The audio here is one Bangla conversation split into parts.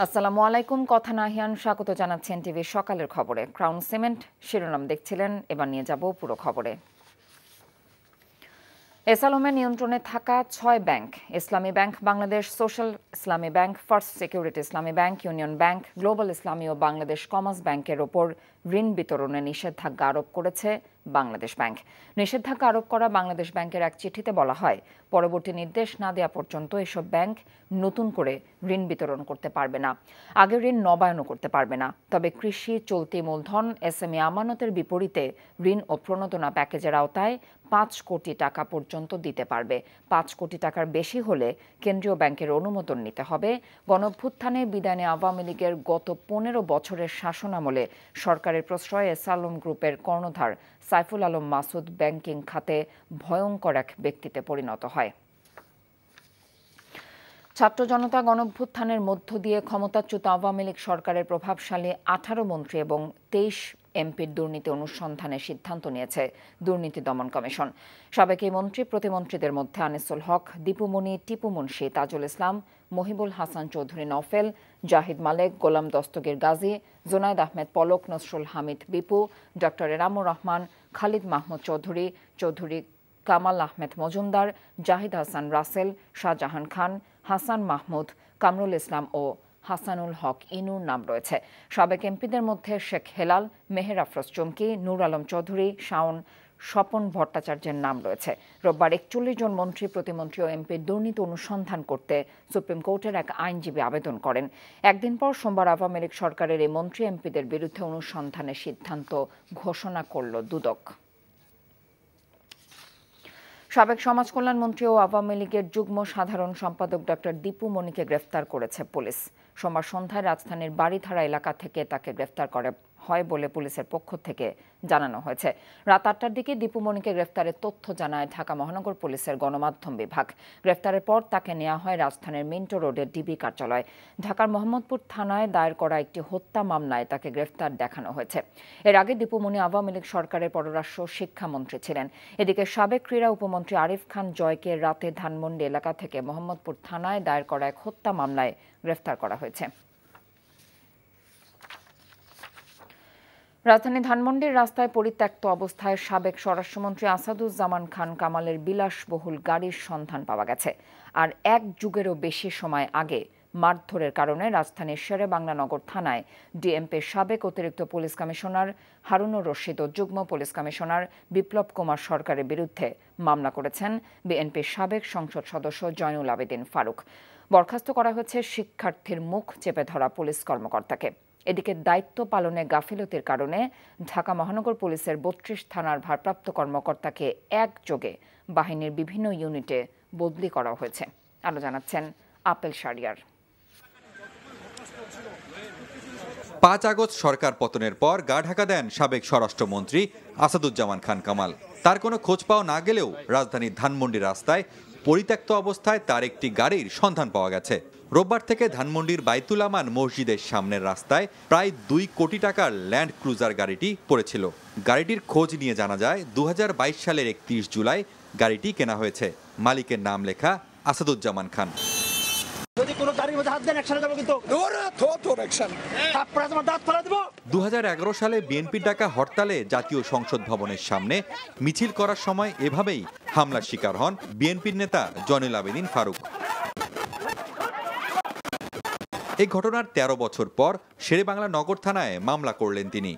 আসসালামু আলাইকুম। কথা নাহিয়ান স্বাগত জানাচ্ছেন টিভির সকালের খবরে। ক্রাউন সিমেন্ট শিরোনাম দেখছিলেন, এবার নিয়ে যাব পুরো খবরে। এসআলমের নিয়ন্ত্রণে থাকা 6 ব্যাংক, ইসলামী ব্যাংক বাংলাদেশ, সোশ্যাল ইসলামী ব্যাংক, ফার্স্ট সিকিউরিটি ইসলামী ব্যাংক, ইউনিয়ন ব্যাংক, গ্লোবাল ইসলামী ও বাংলাদেশ কমার্স ব্যাংকের ওপর ঋণ বিতরণে নিষেধাজ্ঞা আরোপ করেছে বাংলাদেশ ব্যাংক। নিষেধাজ্ঞা আরোপ করা বাংলাদেশ ব্যাংকের এক চিঠিতে বলা হয়, পরবর্তী নির্দেশ না দেওয়া পর্যন্ত এসব ব্যাংক নতুন করে ঋণ বিতরণ করতে পারবে না, আগের ঋণ নবায়নও করতে পারবে না। তবে কৃষি, চলতি মূলধন, এসএমই আমানতের বিপরীতে ঋণ ও প্রণোদনা প্যাকেজের আওতায় 5 কোটি টাকা পর্যন্ত দিতে পারবে। 5 কোটি টাকার বেশি হলে কেন্দ্রীয় ব্যাংকের অনুমোদন নিতে হবে। গণঅভ্যুত্থানে বিদায় নেওয়া আওয়ামী লীগের গত 15 বছরের শাসনামলে সরকারের প্রশ্রয়ে এসআলম গ্রুপের কর্ণধার সাইফুল আলম মাসুদ ব্যাংকিং খাতে ভয়ঙ্কর এক ব্যক্তিতে পরিণত হয়। ছাত্র জনতা গণঅভ্যুত্থানের মধ্য দিয়ে ক্ষমতাচ্যুত আওয়ামী লীগ সরকারের প্রভাবশালী 18 মন্ত্রী এবং 23 এমপির দুর্নীতি অনুসন্ধানের সিদ্ধান্ত নিয়েছে দুর্নীতি দমন কমিশন। সাবেক এই মন্ত্রী প্রতিমন্ত্রীদের মধ্যে আনিসুল হক, দীপুমণি, টিপু মুন্সি, তাজুল ইসলাম, মহিবুল হাসান চৌধুরী নওফেল, জাহিদ মালেক, গোলাম দস্তগীর গাজী, জোনায়েদ আহমেদ পলক, নসরুল হামিদ বিপু, ডক্টর এনামুর রহমান, খালিদ মাহমুদ চৌধুরী, চৌধুরী কামাল আহমেদ মজুমদার, জাহিদ হাসান রাসেল, শাহজাহান খান, হাসান মাহমুদ, কামরুল ইসলাম ও হাসানুল হক ইনুর নাম রয়েছে। সাবেক এমপিদের মধ্যে শেখ হেলাল, মেহের আফরোজ চুমকি, নূর আলম চৌধুরী, শাওন, স্বপন ভট্টাচার্যের নাম রয়েছে। রোববার 41 জন মন্ত্রী, প্রতিমন্ত্রী ও এমপির দুর্নীতি অনুসন্ধান করতে সুপ্রিম কোর্টের এক আইনজীবী আবেদন করেন। একদিন পর সোমবার আওয়ামী লীগ সরকারের এই মন্ত্রী এমপিদের বিরুদ্ধে অনুসন্ধানের সিদ্ধান্ত ঘোষণা করল দুদক। সাবেক সমাজ কল্যাণ মন্ত্রী ও আওয়ামী লীগের যুগ্ম সাধারণ সম্পাদক ডক্টর দীপু মনিকে গ্রেফতার করেছে পুলিশ। সোমবার সন্ধ্যায় রাজধানীর বাড়িধারা এলাকা থেকে তাকে গ্রেফতার করা হয় বলে পুলিশের পক্ষ থেকে জানানো হয়েছে। রাত 8টার দিকে দীপু মনিকে গ্রেফতারের তথ্য জানায় ঢাকা মহানগর পুলিশের গণমাধ্যম বিভাগ। গ্রেফতারের পর তাকে নেওয়া হয় রাজধানীর মিন্টো রোডের ডিবি কার্যালয়। ঢাকার মোহাম্মদপুর থানায় দায়ের করা একটি হত্যা মামলায় তাকে গ্রেফতার দেখানো হয়েছে। এর আগে দীপু মনি আওয়ামী লীগ সরকারের পররাষ্ট্র শিক্ষামন্ত্রী ছিলেন। এদিকে সাবেক ক্রীড়া উপমন্ত্রী আরিফ খান জয়কে রাতে ধানমন্ডি এলাকা থেকে মোহাম্মদপুর থানায় দায়ের করা এক হত্যা মামলায় গ্রেফতার করা হয়েছে। রাজধানী ধানমন্ডির রাস্তায় পরিত্যক্ত অবস্থায় সাবেক স্বরাষ্ট্রমন্ত্রী আসাদুজ্জামান খান কামালের বিলাসবহুল গাড়ির সন্ধান পাওয়া গেছে। আর 1 যুগেরও বেশি সময় আগে মারধরের কারণে রাজধানীর শেরেবাংলানগর থানায় ডিএমপির সাবেক অতিরিক্ত পুলিশ কমিশনার হারুনুর রশিদ ও যুগ্ম পুলিশ কমিশনার বিপ্লব কুমার সরকারের বিরুদ্ধে মামলা করেছেন বিএনপির সাবেক সংসদ সদস্য জয়নুল আবেদিন ফারুক। বরখাস্ত করা হয়েছে শিক্ষার্থীর মুখ চেপে ধরা পুলিশ কর্মকর্তাকে। এদিকে দায়িত্ব পালনে গাফিলতির কারণে ঢাকা মহানগর পুলিশের 32 থানার ভারপ্রাপ্ত কর্মকর্তাকে একযোগে বাহিনীর বিভিন্ন ইউনিটে বদলি করা হয়েছে। আরও জানাচ্ছেন আপেল শারিয়ার। 5 আগস্ট সরকার পতনের পর গা ঢাকা দেন সাবেক স্বরাষ্ট্রমন্ত্রী আসাদুজ্জামান খান কামাল। তার কোনো খোঁজ পাওয়া না গেলেও রাজধানীর ধানমন্ডি রাস্তায় পরিত্যক্ত অবস্থায় তার একটি গাড়ির সন্ধান পাওয়া গেছে। রোববার থেকে ধানমন্ডির বাইতুল আমান মসজিদের সামনের রাস্তায় প্রায় 2 কোটি টাকার ল্যান্ড ক্রুজার গাড়িটি পড়েছিল। গাড়িটির খোঁজ নিয়ে জানা যায় 2022 সালের 31 জুলাই গাড়িটি কেনা হয়েছে। মালিকের নাম লেখা আসাদুজ্জামান খান। 2011 সালে বিএনপির ডাকা হরতালে জাতীয় সংসদ ভবনের সামনে মিছিল করার সময় এভাবেই হামলার শিকার হন বিএনপির নেতা জয়নুল আবেদিন ফারুক। এই ঘটনার 13 বছর পর শেরেবাংলা নগর থানায় মামলা করলেন তিনি।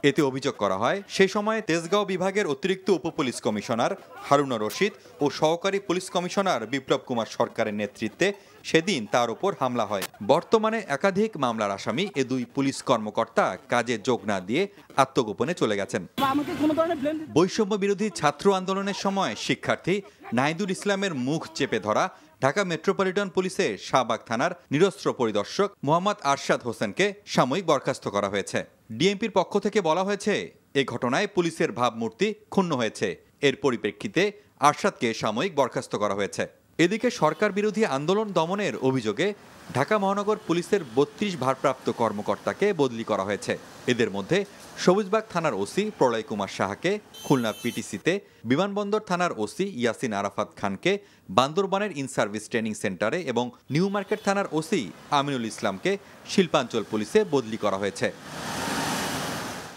এতে অভিযোগ করা হয়, সেই সময়ে তেজগাঁও বিভাগের অতিরিক্ত উপপুলিশ কমিশনার হারুনুর রশিদ ও সহকারী পুলিশ কমিশনার বিপ্লব কুমার সরকারের নেতৃত্বে সেদিন তার উপর হামলা হয়। বর্তমানে একাধিক মামলার আসামি এ 2 পুলিশ কর্মকর্তা কাজে যোগ না দিয়ে আত্মগোপনে চলে গেছেন। বৈষম্য বিরোধী ছাত্র আন্দোলনের সময় শিক্ষার্থী নাহিদুল ইসলামের মুখ চেপে ধরা ঢাকা মেট্রোপলিটন পুলিশের শাহবাগ থানার নিরস্ত্র পরিদর্শক মোহাম্মদ আরশাদ হোসেনকে সাময়িক বরখাস্ত করা হয়েছে। ডিএমপির পক্ষ থেকে বলা হয়েছে, এ ঘটনায় পুলিশের ভাবমূর্তি ক্ষুণ্ণ হয়েছে। এর পরিপ্রেক্ষিতে আরশাদকে সাময়িক বরখাস্ত করা হয়েছে। এদিকে সরকার বিরোধী আন্দোলন দমনের অভিযোগে ঢাকা মহানগর পুলিশের ৩২ ভারপ্রাপ্ত কর্মকর্তাকে বদলি করা হয়েছে। এদের মধ্যে সবুজবাগ থানার ওসি প্রলয় কুমার সাহাকে খুলনা পিটিসিতে, বিমানবন্দর থানার ওসি ইয়াসিন আরাফাত খানকে বান্দরবানের ইন সার্ভিস ট্রেনিং সেন্টারে এবং নিউ মার্কেট থানার ওসি আমিনুল ইসলামকে শিল্পাঞ্চল পুলিশে বদলি করা হয়েছে।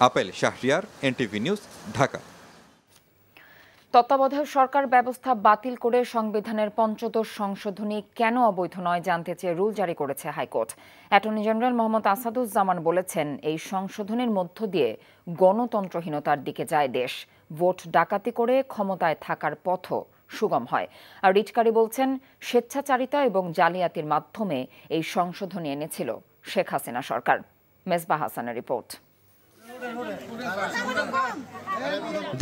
Apple Shahriar, NTV news, Dhaka. তত্ত্বাবধায়ক সরকার ব্যবস্থা বাতিল করে সংবিধানের ৫৫ সংশোধনী কেন অবৈধ নয় জানতে চেয়ে রুল জারি করেছে high court. Attorney general Mohammad Asaduzzaman বলেছেন, এই সংশোধনীর মধ্য দিয়ে গণতন্ত্রহীনতার দিকে যায় দেশ। ভোট ডাকাতি করে ক্ষমতায় থাকার পথও সুগম হয়। আর রিটকারী বলছেন, স্বেচ্ছাচারিতা এবং জালিয়াতির মাধ্যমে এই সংশোধনী এনেছিল শেখ হাসিনা সরকার। মেজবাহ হাসানের রিপোর্ট।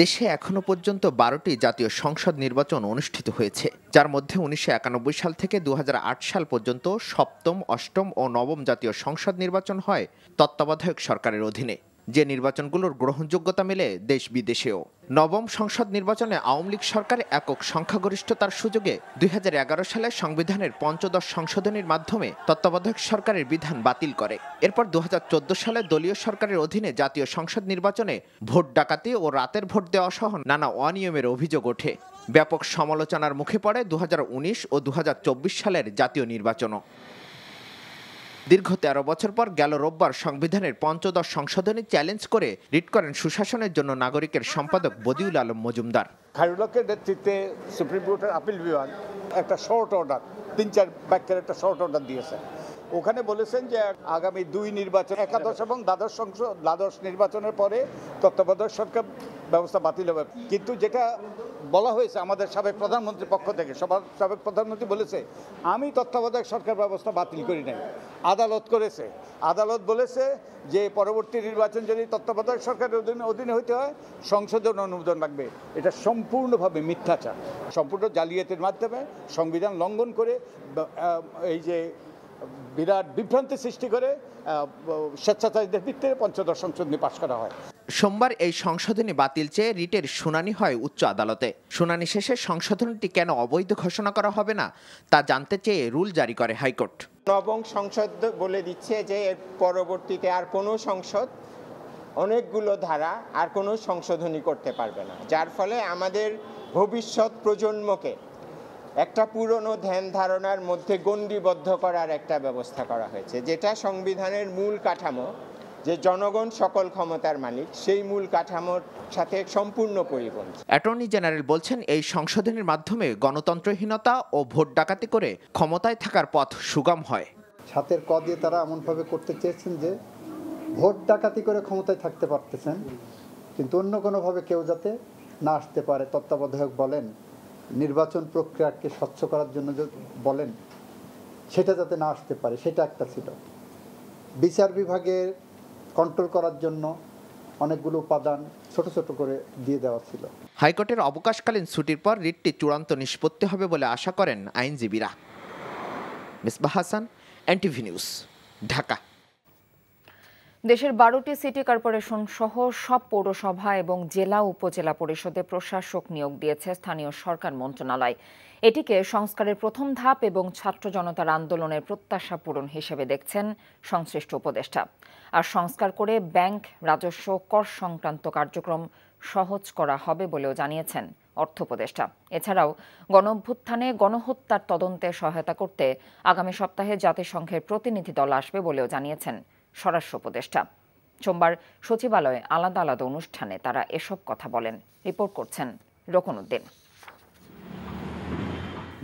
দেশে এখনো পর্যন্ত ১২টি জাতীয় সংসদ নির্বাচন অনুষ্ঠিত হয়েছে, যার মধ্যে ১৯৯১ সাল থেকে ২০০৮ সাল পর্যন্ত সপ্তম, অষ্টম ও নবম জাতীয় সংসদ নির্বাচন হয় তত্ত্বাবধায়ক সরকারের অধীনে, যে নির্বাচনগুলোর গ্রহণযোগ্যতা মেলে দেশ বিদেশেও। নবম সংসদ নির্বাচনে আওয়ামী লীগ সরকার একক সংখ্যাগরিষ্ঠতার সুযোগে ২০১১ সালে সংবিধানের ৫৫ সংশোধনীর মাধ্যমে তত্ত্বাবধায়ক সরকারের বিধান বাতিল করে। এরপর ২০১৪ সালে দলীয় সরকারের অধীনে জাতীয় সংসদ নির্বাচনে ভোট ডাকাতি ও রাতের ভোট দেওয়া সহ নানা অনিয়মের অভিযোগ ওঠে। ব্যাপক সমালোচনার মুখে পড়ে ২০১৯ ও ২০২৪ সালের জাতীয় নির্বাচনও। দীর্ঘ ১৩ বছর পর গেল রোববার সংবিধানের ৫৫ সংশোধনী চ্যালেঞ্জ করে রিট করেন সুশাসনের জন্য নাগরিকের সম্পাদক বদিউল আলম মজুমদার। খায়রুল্লাহর নেতৃত্বে সুপ্রিম কোর্টের আপিল বিভাগ একটা শর্ট অর্ডার, ৩-৪ বাক্যের একটা শর্ট অর্ডার দিয়েছে। ওখানে বলেছেন যে আগামী ২ নির্বাচন, একাদশ এবং দ্বাদশ নির্বাচনের পরে তত্ত্বাবধায়ক সরকার ব্যবস্থা বাতিল হবে। কিন্তু যেটা বলা হয়েছে আমাদের সাবেক প্রধানমন্ত্রীর পক্ষ থেকে, সাবেক প্রধানমন্ত্রী বলেছে, আমি তত্ত্বাবধায়ক সরকার ব্যবস্থা বাতিল করি নাই, আদালত করেছে। আদালত বলেছে যে পরবর্তী নির্বাচন যদি তত্ত্বাবধায়ক সরকারের অধীনে হইতে হয় সংশোধন অনুমোদন লাগবে। এটা সম্পূর্ণভাবে মিথ্যাচার, সম্পূর্ণ জালিয়াতির মাধ্যমে সংবিধান লঙ্ঘন করে এই যে বিরাট বিভ্রান্তি সৃষ্টি করে স্বেচ্ছাচারীদের ভিত্তিতে ৫৫ সংশোধনী পাশ করা হয়। সোমবার এই সংশোধনী বাতিল চেয়ে রিটের শুনানি হয় উচ্চ আদালতে। শুনানি শেষে সংশোধনীটি কেন অবৈধ ঘোষণা করা হবে না তা জানতে চেয়ে রুল জারি করে হাইকোর্ট। নবম সংসদ বলে দিচ্ছে যে এর পরবর্তীতে আর কোনো সংসদ অনেকগুলো ধারা আর কোনো সংশোধনী করতে পারবে না, যার ফলে আমাদের ভবিষ্যৎ প্রজন্মকে একটা পুরনো ধ্যান ধারণার মধ্যে গণ্ডিবদ্ধ করার একটা ব্যবস্থা করা হয়েছে, যেটা সংবিধানের মূল কাঠামো, যে জনগণ সকল ক্ষমতার মালিক, সেই মূল কাঠামোর সাথে সম্পূর্ণ পরিপন্থী। অ্যাটর্নি জেনারেল বলছেন, এই সংশোধনীর মাধ্যমে গণতন্ত্রহীনতা ও ভোট ডাকাতি করে ক্ষমতায় থাকার পথ সুগম হয়। ছাতের ক দিয়ে তারা এমনভাবে করতে চেয়েছেন যে ভোট ডাকাতি করে ক্ষমতায় থাকতে পারতেছেন, কিন্তু অন্য কোনোভাবে কেউ যাতে না আসতে পারে। তত্ত্বাবধায়ক বলেন, নির্বাচন প্রক্রিয়াকে স্বচ্ছ করার জন্য বলেন, সেটা যাতে না আসতে পারে, সেটা একটা ছিল। বিচার বিভাগের কন্ট্রোল করার জন্য অনেকগুলো উপাদান ছোট ছোট করে দিয়ে দেওয়া ছিল। হাইকোর্টের অবকাশকালীন ছুটির পর রিটটি চূড়ান্ত নিষ্পত্তি হবে বলে আশা করেন আইনজীবীরা। Mezbah Hasan, NTV news, Dhaka. দেশের ১২টি সিটি কর্পোরেশন সহ সব পৌরসভা এবং জেলা উপজেলা পরিষদে প্রশাসক নিয়োগ দিয়েছে স্থানীয় সরকার মন্ত্রণালয়। এটিকে সংস্কারের প্রথম ধাপ এবং ছাত্র জনতার আন্দোলনের প্রত্যাশা পূরণ হিসেবে দেখছেন সংশ্লিষ্ট উপদেষ্টা। আর সংস্কার করে ব্যাংক, রাজস্ব, কর সংক্রান্ত কার্যক্রম সহজ করা হবে বলেও জানিয়েছেন অর্থ উপদেষ্টা। এছাড়াও গণঅভ্যুত্থানে গণহত্যার তদন্তে সহায়তা করতে আগামী সপ্তাহে জাতিসংঘের প্রতিনিধি দল আসবে বলেও জানিয়েছেন স্বরাষ্ট্র উপদেষ্টা। সোমবার সচিবালয়ে আলাদা আলাদা অনুষ্ঠানে তারা এসব কথা বলেন। রিপোর্ট করছেন রকনউদ্দিন।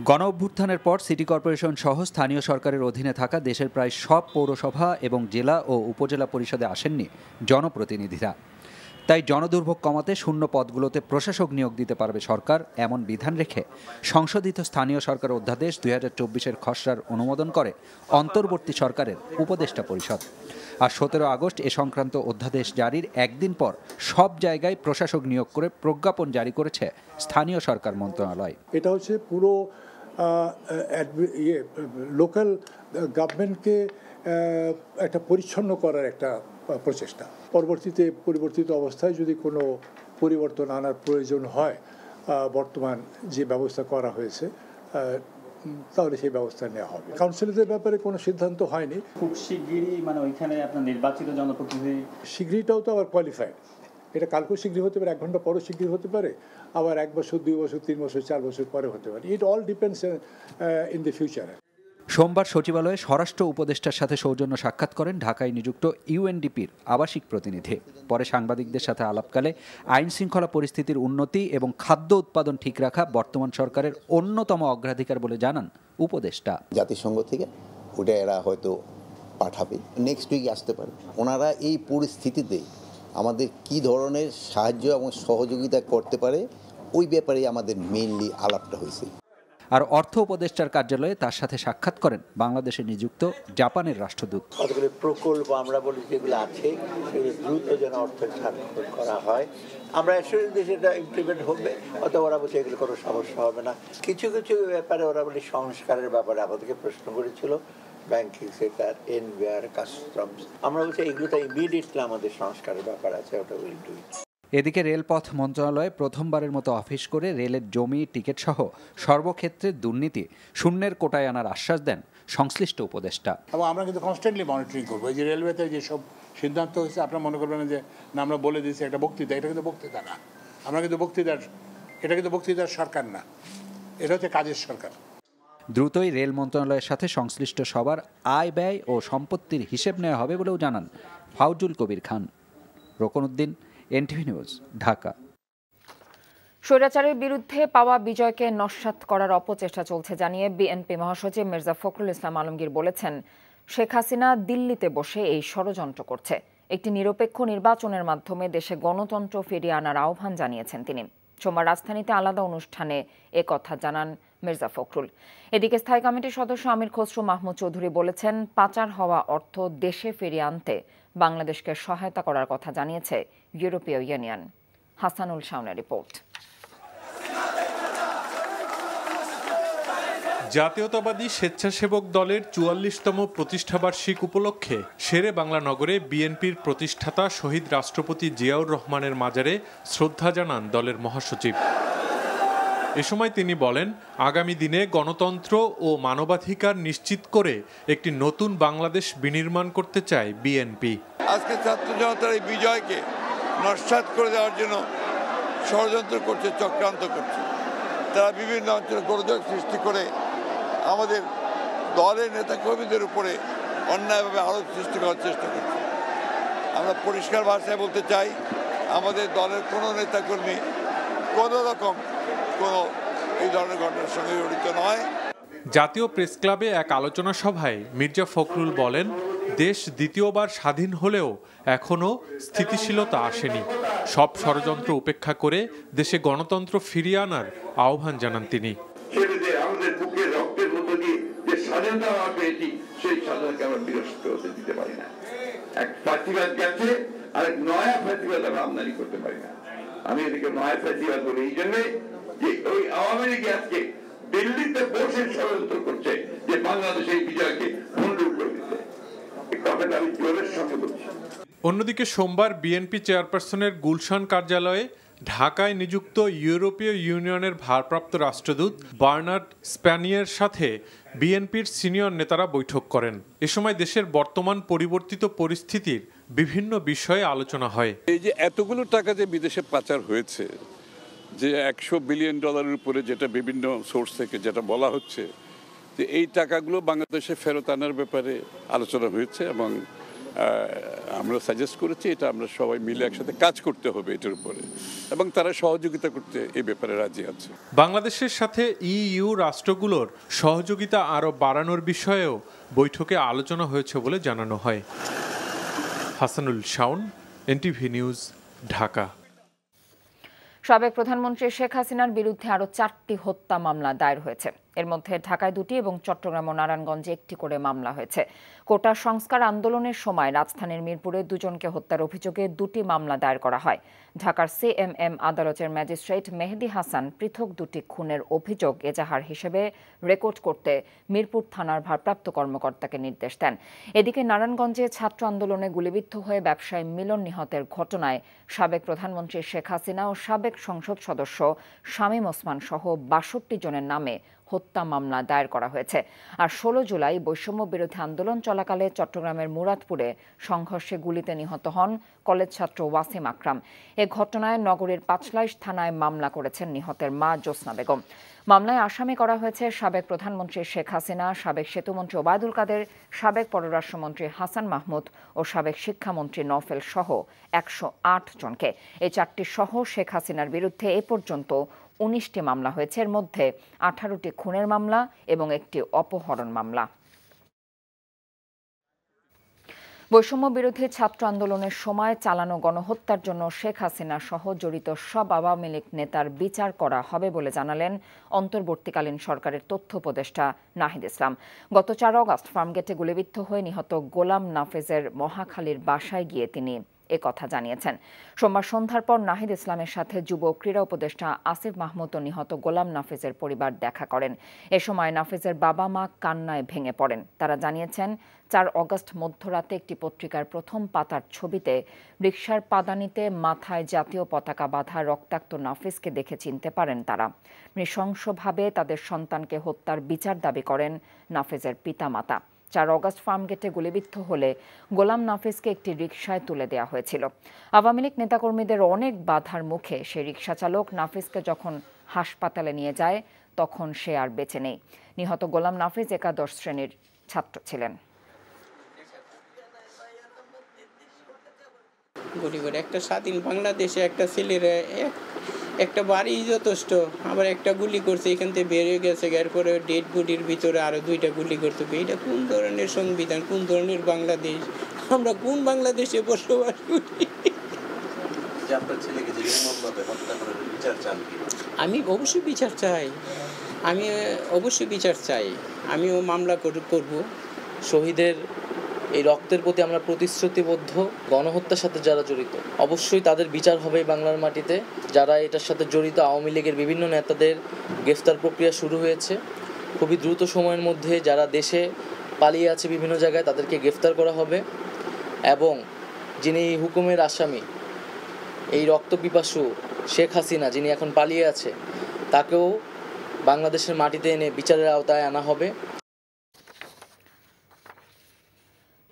গণঅভ্যুত্থানের পর সিটি কর্পোরেশন সহ স্থানীয় সরকারের অধীনে থাকা দেশের প্রায় সব পৌরসভা এবং জেলা ও উপজেলা পরিষদে আসেননি জনপ্রতিনিধিরা। তাই জনদুর্ভোগ কমাতে শূন্য পদগুলোতে প্রশাসক নিয়োগ দিতে পারবে সরকার, এমন বিধান রেখে সংশোধিত স্থানীয় সরকার অধ্যাদেশ ২০২৪-এর খসড়ার অনুমোদন করে অন্তর্বর্তী সরকারের উপদেষ্টা পরিষদ। আর ১৭ আগস্ট এ সংক্রান্ত অধ্যাদেশ জারির একদিন পর সব জায়গায় প্রশাসক নিয়োগ করে প্রজ্ঞাপন জারি করেছে স্থানীয় সরকার মন্ত্রণালয়। এটা হচ্ছে পুরো লোকাল গভর্নমেন্টকে একটা পরিচ্ছন্ন করার একটা প্রচেষ্টা। পরিবর্তিত অবস্থায় যদি কোনো পরিবর্তন আনার প্রয়োজন হয়, বর্তমান যে ব্যবস্থা করা হয়েছে তাহলে সেই ব্যবস্থা নেওয়া হবে। কাউন্সিলরদের ব্যাপারে কোনো সিদ্ধান্ত হয়নি। খুব শিগগিরই মানে ওইখানে আপনার নির্বাচিত জনপ্রতিনিধি, শিগগিরটাও তো আবার কোয়ালিফাইড, এটা কালকেও শীঘ্রই হতে পারে, 1 ঘন্টা পরও শীঘ্রই হতে পারে, আবার 1 বছর 2 বছর 3 বছর 4 বছর পরে হতে পারে। It all depends in the future. সোমবার সচিবালয়ে স্বরাষ্ট্র উপদেষ্টার সাথে সৌজন্য সাক্ষাৎ করেন ঢাকায় নিযুক্ত ইউএনডিপির আবাসিক প্রতিনিধি। পরে সাংবাদিকদের সাথে আলাপকালে আইন শৃঙ্খলা পরিস্থিতির উন্নতি এবং খাদ্য উৎপাদন ঠিক রাখা বর্তমান সরকারের অন্যতম অগ্রাধিকার বলে জানান উপদেষ্টা। জাতিসংঘ থেকে ওটা এরা হয়তো পাঠাবে, নেক্সট উইক আসতে পারে। ওনারা এই পরিস্থিতিতে আমাদের কি ধরনের সাহায্য এবং সহযোগিতা করতে পারে ওই ব্যাপারে আমাদের মেইনলি আলাপটা হয়েছে। আর অর্থ উপদেষ্টার কার্যালয়ে তার সাথে সাক্ষাৎ করেন বাংলাদেশে নিযুক্ত জাপানের রাষ্ট্রদূত। কতগুলো প্রকল্প আমরা বলি যেগুলো আছে সেগুলো দ্রুত যেন অর্থের স্বাক্ষর করা হয়, আমরা এসে সেটা ইমপ্লিমেন্ট হবে, অথবা ওরা বলছে এগুলো কোনো সমস্যা হবে না। কিছু কিছু ব্যাপারে ওরা বলি সংস্কারের ব্যাপারে আমাদেরকে প্রশ্ন করেছিল, ব্যাংকিং সেক্টর, এনবিআর, কাস্টমস। আমরা বলছি এগুলোটা ইমিডিয়েটলি আমাদের সংস্কারের ব্যাপার আছে, ওটা উইল ডু ইট। এদিকে রেলপথ মন্ত্রণালয়ে প্রথমবারের মতো অফিস করে রেলের জমি, টিকিট সহ সর্বক্ষেত্রে দুর্নীতি শূন্যের কোটায় আনার আশ্বাস দেন সংশ্লিষ্ট উপদেষ্টা। এবং আমরা কিন্তু কনস্ট্যান্টলি মনিটরিং করবো। এই যে রেলওয়েতে যেসব সিদ্ধান্ত হয়েছে, আপনারা মনে করবেন যে না আমরা বলে দিয়েছি একটা বক্তৃতা, এটা কিন্তু বক্তৃতা না। আমরা কিন্তু এটা কিন্তু বক্তৃতার সরকার না, এটা হচ্ছে কাজের সরকার। দ্রুতই রেল মন্ত্রণালয়ের সাথে সংশ্লিষ্ট সবার আয়, ব্যয় ও সম্পত্তির হিসেব নেওয়া হবে বলেও জানান ফাউজুল কবির খান। Rokanuddin, NTV news, Dhaka. স্বৈরাচারের বিরুদ্ধে পাওয়া বিজয়কে নস্যাৎ করার অপচেষ্টা চলছে জানিয়ে বিএনপি মহাসচিব মির্জা ফখরুল ইসলাম আলমগীর বলেছেন, শেখ হাসিনা দিল্লিতে বসে এই ষড়যন্ত্র করছে। একটি নিরপেক্ষ নির্বাচনের মাধ্যমে দেশে গণতন্ত্র ফিরিয়ে আনার আহ্বান জানিয়েছেন তিনি। সোমবার রাজধানীতে আলাদা অনুষ্ঠানে একথা জানান মির্জা ফখরুল। এদিকে স্থায়ী কমিটির সদস্য আমির খসরু মাহমুদ চৌধুরী বলেছেন, পাচার হওয়া অর্থ দেশে ফিরিয়ে আনতে বাংলাদেশকে সহায়তা করার কথা জানিয়েছে ইউরোপীয় ইউনিয়ন। হাসানুল শাওনের রিপোর্ট। জাতীয়তাবাদী স্বেচ্ছাসেবক দলের ৪৪তম প্রতিষ্ঠাবার্ষিক উপলক্ষে শেরে বাংলা নগরে বিএনপির প্রতিষ্ঠাতা শহীদ রাষ্ট্রপতি জিয়াউর রহমানের মাজারে শ্রদ্ধা জানান দলের মহাসচিব। এ সময় তিনি বলেন, আগামী দিনে গণতন্ত্র ও মানবাধিকার নিশ্চিত করে একটি নতুন বাংলাদেশ বিনির্মাণ করতে চায় বিএনপি। আজকে ছাত্র জনতার এই বিজয়কে নস্যাৎ করে দেওয়ার জন্য ষড়যন্ত্র করছে, চক্রান্ত করছে। তারা বিভিন্ন অঞ্চলে গোলযোগ সৃষ্টি করে আমাদের দলের নেতাকর্মীদের উপরে অন্যায়ভাবে আরোপ সৃষ্টি করার চেষ্টা করছে। আমরা পরিষ্কার ভাষায় বলতে চাই, আমাদের দলের কোনো নেতাকর্মী কোনো রকম কোনো এই ধরনের ঘটনার সঙ্গে জড়িত নয়। জাতীয় প্রেস ক্লাবে এক আলোচনা সভায় মির্জা ফখরুল বলেন, দেশ দ্বিতীয়বার স্বাধীন হলেও এখনও স্থিতিশীলতা আসেনি। সব ষড়যন্ত্র উপেক্ষা করে দেশে গণতন্ত্র ফিরিয়ে আনার আহ্বান জানান তিনি। আমাদের বুকের রক্তের মতো দিয়ে যে স্বাধীনতা আমরা পেয়েছি, সেই স্বাধীনতাকে আমরা বিরস্ত হতে দিতে পারি না। এক ফাঁসিবাদ গেছে, আর এক নয়া ফাঁসিবাদ আমরা আমদানি করতে পারি না। আমি এদিকে নয়া ফাঁসিবাদ বলি এই জন্যে যে ওই আওয়ামী লীগ আজকে দিল্লিতে বসে ষড়যন্ত্র করছে যে বাংলাদেশের বিজয়কে ভণ্ডুল করে দিতে। এই কথাটা আমি জোরের সঙ্গে বলছি। অন্যদিকে সোমবার বিএনপি চেয়ারপারসনের গুলশান কার্যালয়ে ঢাকায় নিযুক্ত ইউরোপীয় ইউনিয়নের ভারপ্রাপ্ত রাষ্ট্রদূত বার্নার্ড স্প্যানিয়ের সাথে বিএনপির সিনিয়র নেতারা বৈঠক করেন। এ সময় দেশের বর্তমান পরিবর্তিত পরিস্থিতির বিভিন্ন বিষয়ে আলোচনা হয়। এই যে এতগুলো টাকা যে বিদেশে পাচার হয়েছে, যে $100 বিলিয়ন উপরে যেটা বিভিন্ন সোর্স থেকে যেটা বলা হচ্ছে, যে এই টাকাগুলো বাংলাদেশে ফেরত আনার ব্যাপারে আলোচনা হয়েছে এবং আমরা সাজেস্ট করেছি এটা আমরা সবাই মিলে একসাথে কাজ করতে হবে এটার উপরে, এবং তারা সহযোগিতা করতে এই ব্যাপারে রাজি আছে। বাংলাদেশের সাথে ইইউ রাষ্ট্রগুলোর সহযোগিতা আরও বাড়ানোর বিষয়েও বৈঠকে আলোচনা হয়েছে বলে জানানো হয়। Hasanul Shaon, NTV news, Dhaka. সাবেক প্রধানমন্ত্রী শেখ হাসিনার বিরুদ্ধে আরও 4টি হত্যা মামলা দায়ের হয়েছে। এর মধ্যে ঢাকায় 2টি এবং চট্টগ্রাম ও নারায়ণগঞ্জে 1টি করে মামলা হয়েছে। কোটা সংস্কার আন্দোলনের সময় রাজধানীর মিরপুরে 2 জনকে হত্যার অভিযোগে 2টি মামলা দায়ের করা হয়। ঢাকার সিএমএম আদালতের ম্যাজিস্ট্রেট মেহেদি হাসান পৃথক 2টি খুনের অভিযোগ এজাহার হিসেবে রেকর্ড করতে মিরপুর থানার ভারপ্রাপ্ত কর্মকর্তাকে নির্দেশ দেন। এদিকে নারায়ণগঞ্জে ছাত্র আন্দোলনে গুলিবিদ্ধ হয়ে ব্যবসায়ী মিলন নিহতের ঘটনায় সাবেক প্রধানমন্ত্রী শেখ হাসিনা ও সাবেক সংসদ সদস্য শামীম ওসমান সহ 62 জনের নামে হত্যা মামলা দায়ের করা হয়েছে। আর 16 জুলাই বৈষম্য বিরোধী আন্দোলন চলাকালে চট্টগ্রামের মুরাদপুরে সংঘর্ষে গুলিতে নিহত হন কলেজ ছাত্র ওয়াসিম আকরাম। এ ঘটনায় নগরীর পাঁচলাইশ থানায় মামলা করেছেন নিহতের মা জ্যোৎস্না বেগম। মামলায় আসামি করা হয়েছে সাবেক প্রধানমন্ত্রী শেখ হাসিনা, সাবেক সেতুমন্ত্রী ওবায়দুল কাদের, সাবেক পররাষ্ট্রমন্ত্রী হাসান মাহমুদ ও সাবেক শিক্ষামন্ত্রী নওফেল সহ 108 জনকে। এই 4টি সহ শেখ হাসিনার বিরুদ্ধে এ পর্যন্ত 19টি মামলা হয়েছে। এর মধ্যে 18টি খুনের মামলা এবং একটি অপহরণ মামলা। বৈষম্য বিরোধী ছাত্র আন্দোলনের সময় চালানো গণহত্যার জন্য শেখ হাসিনা সহ জড়িত সব আওয়ামী লীগ নেতার বিচার করা হবে বলে জানালেন অন্তর্বর্তীকালীন সরকারের তথ্য উপদেষ্টা নাহিদ ইসলাম। গত 4 অগস্ট ফার্মগেটে গুলিবিদ্ধ হয়ে নিহত গোলাম নাফিজের মহাখালীর বাসায় গিয়ে তিনি একথা জানিয়েছেন। সোমবার সন্ধ্যার পর নাহিদ ইসলামের সাথে যুব ক্রীড়া উপদেষ্টা আসিফ মাহমুদ ও নিহত গোলাম নাফিজের পরিবার দেখা করেন। এ সময় নাফিজের বাবা মা কান্নায় ভেঙে পড়েন। তারা জানিয়েছেন 4 অগস্ট মধ্যরাতে একটি পত্রিকার প্রথম পাতার ছবিতে রিকশার পাদানিতে মাথায় জাতীয় পতাকা বাঁধা রক্তাক্ত নাফিজকে দেখে চিনতে পারেন তারা। নৃশংসভাবে তাদের সন্তানকে হত্যার বিচার দাবি করেন নাফিজের পিতামাতা। 4 অগস্ট ফার্মগেটে গুলিবিদ্ধ হলে গোলাম নাফিজকে একটি রিকশায় তুলে দেওয়া হয়েছিল। আওয়ামী লীগ নেতাকর্মীদের অনেক বাধার মুখে সেই রিকশা চালক নাফিজকে যখন হাসপাতালে নিয়ে যায় তখন সে আর বেঁচে নেই। নিহত গোলাম নাফিজ একাদশ শ্রেণীর ছাত্র ছিলেন। গরিবের একটা স্বাধীন বাংলাদেশে একটা ছেলের একটা বাড়ি যথেষ্ট, আবার একটা গুলি করছে, এখান থেকে বেরিয়ে গেছে, এরপরে ডেড বডির ভিতরে আরো 2টা গুলি করতে হবে। এটা কোন ধরনের সংবিধান, কোন ধরনের বাংলাদেশ? আমরা কোন বাংলাদেশে বসবাস করি? আমি অবশ্যই বিচার চাই, আমিও মামলা করব। শহীদের এই রক্তের প্রতি আমরা প্রতিশ্রুতিবদ্ধ। গণহত্যার সাথে যারা জড়িত অবশ্যই তাদের বিচার হবে বাংলার মাটিতে। যারা এটার সাথে জড়িত আওয়ামী লীগের বিভিন্ন নেতাদের গ্রেফতার প্রক্রিয়া শুরু হয়েছে। খুবই দ্রুত সময়ের মধ্যে যারা দেশে পালিয়ে আছে বিভিন্ন জায়গায় তাদেরকে গ্রেফতার করা হবে এবং যিনি হুকুমের আসামি এই রক্তপিপাসু শেখ হাসিনা যিনি এখন পালিয়ে আছে তাকেও বাংলাদেশের মাটিতে এনে বিচারের আওতায় আনা হবে।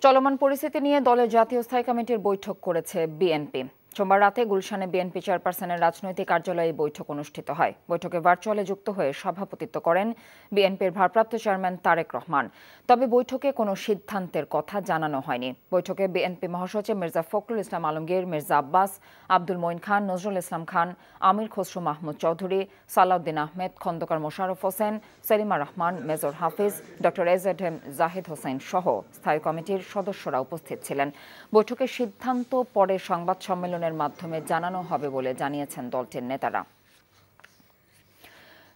চলমান পরিস্থিতি নিয়ে দলের জাতীয় স্থায়ী কমিটির বৈঠক করেছে বিএনপি। সোমবার রাতে গুলশানে বিএনপি চেয়ারপারসনের রাজনৈতিক কার্যালয়ে বৈঠক অনুষ্ঠিত হয়। বৈঠকে ভার্চুয়ালে যুক্ত হয়ে সভাপতিত্ব করেন বিএনপির ভারপ্রাপ্ত চেয়ারম্যান তারেক রহমান। তবে বৈঠকে কোনো সিদ্ধান্তের কথা জানানো হয়নি। বৈঠকে বিএনপি মহাসচিব মির্জা ফখরুল ইসলাম আলমগীর, মির্জা আব্বাস, আব্দুল মঈন খান, নজরুল ইসলাম খান, আমির খসরু মাহমুদ চৌধুরী, সালাউদ্দিন আহমেদ, খন্দকার মোশাররফ হোসেন, সেলিমা রহমান, মেজর হাফিজ, ডক্টর এজেডএম জাহিদ হোসেন সহ স্থায়ী কমিটির সদস্যরা উপস্থিত ছিলেন। বৈঠকের সিদ্ধান্ত পরে সংবাদ সম্মেলনের মাধ্যমে জানানো হবে বলে জানিয়েছেন দলটির নেতারা।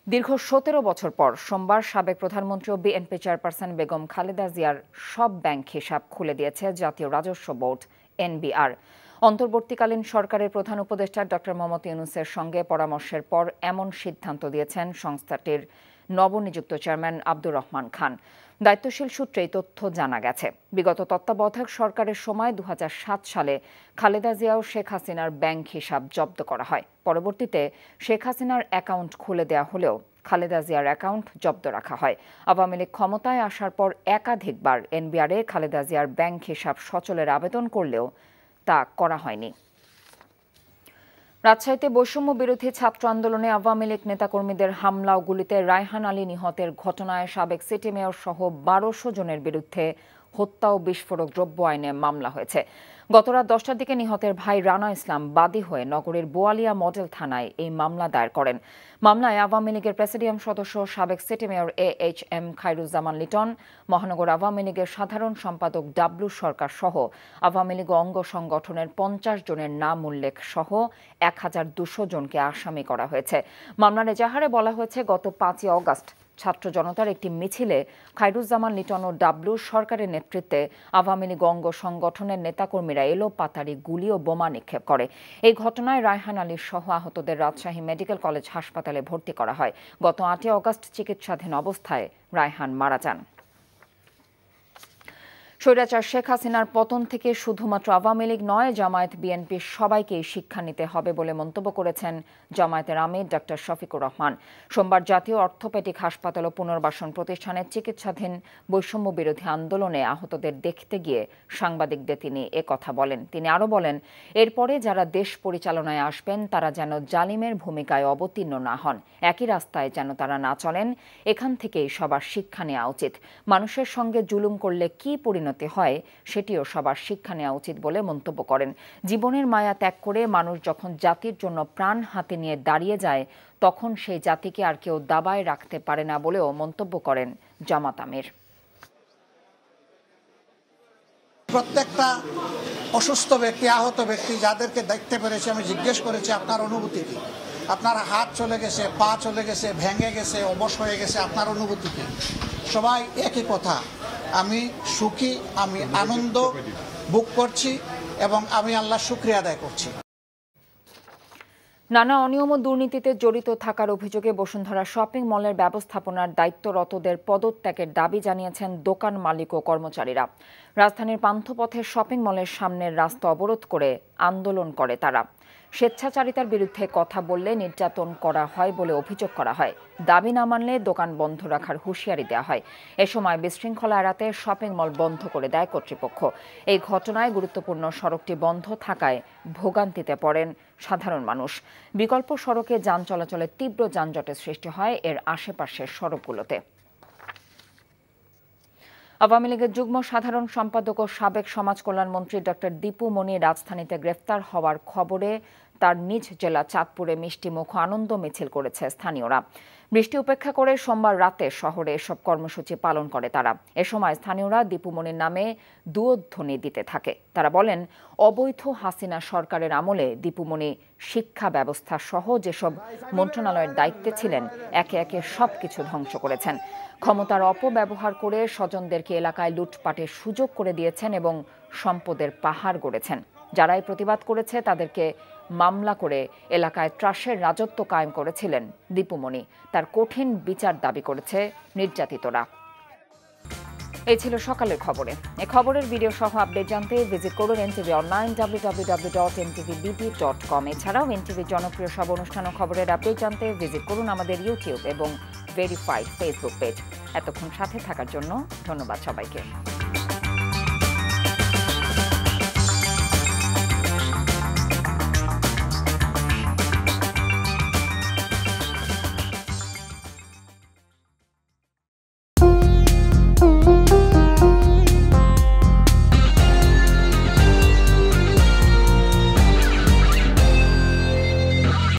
দীর্ঘ 17 বছর পর সোমবার সাবেক প্রধানমন্ত্রী ও বিএনপি চেয়ারপারসন বেগম খালেদা জিয়ার সব ব্যাংক হিসাব খুলে দিয়েছে জাতীয় রাজস্ব বোর্ড এনবিআর। অন্তর্বর্তীকালীন সরকারের প্রধান উপদেষ্টা ডক্টর মোহাম্মদ ইউনূসের সঙ্গে পরামর্শের পর এমন সিদ্ধান্ত দিয়েছেন সংস্থাটির নবনিযুক্ত চেয়ারম্যান আব্দুর রহমান খান। দায়িত্বশীল সূত্রে এই তথ্য জানা গেছে। বিগত তত্ত্বাবধায়ক সরকারের সময় 2007 সালে খালেদা জিয়া ও শেখ হাসিনার ব্যাংক হিসাব জব্দ করা হয়। পরবর্তীতে শেখ হাসিনার অ্যাকাউন্ট খুলে দেওয়া হলেও খালেদা জিয়ার অ্যাকাউন্ট জব্দ রাখা হয়। আওয়ামী লীগ ক্ষমতায় আসার পর একাধিকবার এনবিআরে খালেদা জিয়ার ব্যাংক হিসাব সচলের আবেদন করলেও তা করা হয়নি। রাজশাহীতে বৈষম্য বিরোধী ছাত্র আন্দোলনে আওয়ামী লীগ নেতাকর্মীদের হামলা ও গুলিতে রায়হান আলী নিহতের ঘটনায় সাবেক সিটি মেয়র সহ 1200 জনের বিরুদ্ধে হত্যা ও বিস্ফোরক দ্রব্য আইনে মামলা হয়েছে। গত রাত 10টার দিকে নিহতের ভাই রানা ইসলাম বাদী হয়ে নগরের বোয়ালিয়া মডেল থানায় এই মামলা দায়ের করেন। মামলায় আওয়ামী লীগের প্রেসিডিয়াম সদস্য সাবেক city mayor AHM Khairuzzaman Liton, মহানগর আওয়ামী লীগের সাধারণ সম্পাদক ডাব্লু সরকার সহ আওয়ামী লীগ অঙ্গ সংগঠনের 50 জনের নাম উল্লেখ সহ 1200 জনকে আসামি করা হয়েছে। মামলার এজাহারে বলা হয়েছে, গত 5 অগস্ট ছাত্র জনতার একটি মিছিলে খায়রুজ্জামান লিটন ও ডাব্লু সরকারের নেতৃত্বে আওয়ামী লীগ অঙ্গ সংগঠনের নেতাকর্মীরা এলোপাতাড়ি গুলি ও বোমা নিক্ষেপ করে। এই ঘটনায় রায়হান আলী সহ আহতদের রাজশাহী মেডিকেল কলেজ হাসপাতালে ভর্তি করা হয়। গত 8 অগস্ট চিকিৎসাধীন অবস্থায় রায়হান মারা যান। স্বৈরাচার শেখ হাসিনার পতন থেকে শুধুমাত্র আওয়ামী লীগ নয়, জামায়াত বিএনপির সবাইকেই শিক্ষা নিতে হবে বলে মন্তব্য করেছেন জামায়াতের আমির ডক্টর শফিকুর রহমান। সোমবার জাতীয় অর্থোপেডিক হাসপাতাল ও পুনর্বাসন প্রতিষ্ঠানের চিকিৎসাধীন বৈষম্য বিরোধী আন্দোলনে আহতদের দেখতে গিয়ে সাংবাদিকদের তিনি একথা বলেন। তিনি আরও বলেন, এরপরে যারা দেশ পরিচালনায় আসবেন তারা যেন জালিমের ভূমিকায় অবতীর্ণ না হন, একই রাস্তায় যেন তারা না চলেন। এখান থেকেই সবার শিক্ষা নেওয়া উচিত। মানুষের সঙ্গে জুলুম করলে কি পরিণতি হয় সেটিও সবার শিক্ষা নেওয়া উচিত বলে মন্তব্য করেন। জীবনের মায়া ত্যাগ করে মানুষ যখন জাতির জন্য প্রাণ হাতে নিয়ে দাঁড়িয়ে যায় তখন সেই জাতিকে আর কেউ দাবায় রাখতে পারে না বলেও মন্তব্য করেন জামাত আমির। প্রত্যেকটা অসুস্থ ব্যক্তি, আহত ব্যক্তি যাদেরকে দেখতে পেরেছি, আমি জিজ্ঞেস করেছি আপনার অনুভূতি কি? আপনার হাত চলে গেছে, পা চলে গেছে, ভেঙে গেছে, অবশ হয়ে গেছে, আপনার অনুভূতি কি? সবাই একই কথা, আমি সুখী, আমি আনন্দ ভোগ করছি এবং আমি আল্লাহর শুকরিয়া আদায় করছি। নানা অনিয়ম ও দুর্নীতিতে জড়িত থাকার অভিযোগে বসুন্ধরা শপিং মলের ব্যবস্থাপনার দায়িত্বরতদের পদত্যাগের দাবি জানিয়েছেন দোকান মালিক ও কর্মচারীরা। রাজধানীর পান্থপথের শপিং মলের সামনের রাস্তা অবরোধ করে আন্দোলন করে তারা। স্বেচ্ছাচারিতার বিরুদ্ধে কথা বললে নির্যাতন করা হয় বলে অভিযোগ করা হয়। দাবি না মানলে দোকান বন্ধ রাখার হুঁশিয়ারি দেওয়া হয়। এ সময় বিশৃঙ্খলা এড়াতে শপিং মল বন্ধ করে দেয় কর্তৃপক্ষ। এই ঘটনায় গুরুত্বপূর্ণ সড়কটি বন্ধ থাকায় ভোগান্তিতে পড়েন সাধারণ মানুষ। বিকল্প সড়কে যান চলাচলে তীব্র যানজটের সৃষ্টি হয় এর আশেপাশের সড়কগুলোতে। আওয়ামী লীগের যুগ্ম সাধারণ সম্পাদক ও সাবেক সমাজ কল্যাণমন্ত্রী ডক্টর দীপু মনি রাজধানীতে গ্রেফতার হওয়ার খবরে তার নিজ জেলা চাঁদপুরে মিষ্টিমুখ আনন্দ মিছিল করেছে স্থানীয়রা। বৃষ্টি উপেক্ষা করে সোমবার রাতে শহরে এসব কর্মসূচি পালন করে তারা। এ সময় স্থানীয়রা দীপু মনির নামে দুয়োধ্বনি দিতে থাকে। তারা বলেন, অবৈধ হাসিনা সরকারের আমলে দীপু মনি শিক্ষা ব্যবস্থা সহ যেসব মন্ত্রণালয়ের দায়িত্বে ছিলেন একে একে সবকিছু ধ্বংস করেছেন। ক্ষমতার অপব্যবহার করে স্বজনদেরকে এলাকায় লুটপাটের সুযোগ করে দিয়েছেন এবং সম্পদের পাহাড় গড়েছেন। যারাই প্রতিবাদ করেছে তাদেরকে মামলা করে এলাকায় ত্রাসের রাজত্ব কায়েম করেছিলেন দীপু মনি। তার কঠিন বিচার দাবি করেছে নির্যাতিতরা। এই ছিল সকালের খবরে। এই খবরের ভিডিও সহ আপডেট জানতে ভিজিট করুন এনটিভি অনলাইন www.ntv.bb.com। এছাড়াও এনটিভির জনপ্রিয় সব অনুষ্ঠান ও খবরের আপডেট জানতে ভিজিট করুন আমাদের ইউটিউব এবং ভেরিফাইড ফেসবুক পেজ। এতক্ষণ সাথে থাকার জন্য ধন্যবাদ সবাইকে।